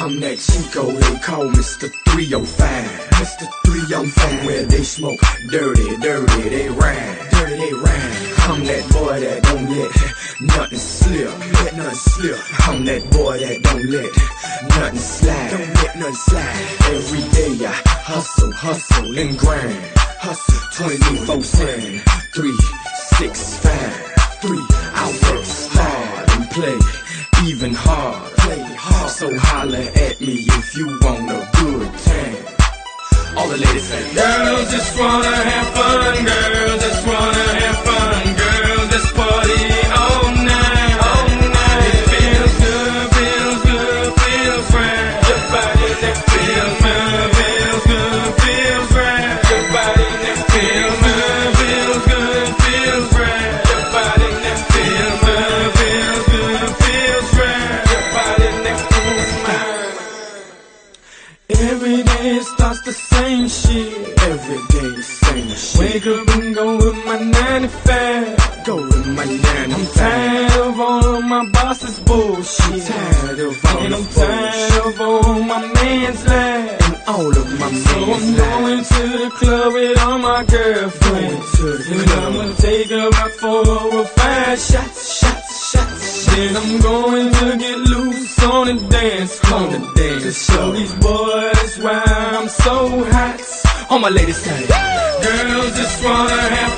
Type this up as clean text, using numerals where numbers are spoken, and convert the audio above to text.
I'm that Chico, they call Mr. 305. Mr. 305, where they smoke dirty, they rhyme. I'm that boy that don't let nothing slip, I'm that boy that don't let nothing slide, Every day I hustle and grind. 24/7, 365. I work hard and play even hard. So holla at me if you want a good time. All the ladies say, girls just wanna have fun, girls just wanna have fun, girls just party all night, It feels good, feels right. Your body that feels good, feels right. Your body that feels good, feels right. Your body that feels good, feels right. Your body that feels mine. Every day it starts the same shit. Every day the same shit. Wake up and go with my 95. I'm tired of all of my boss's bullshit. And I'm tired of all my man's lies. So I'm going to the club with all my girlfriends. And I'm gonna take her out for 5 shots. Then I'm going to get loose on the dance floor. To show these boys why I'm so hot. All my ladies say, girls just wanna have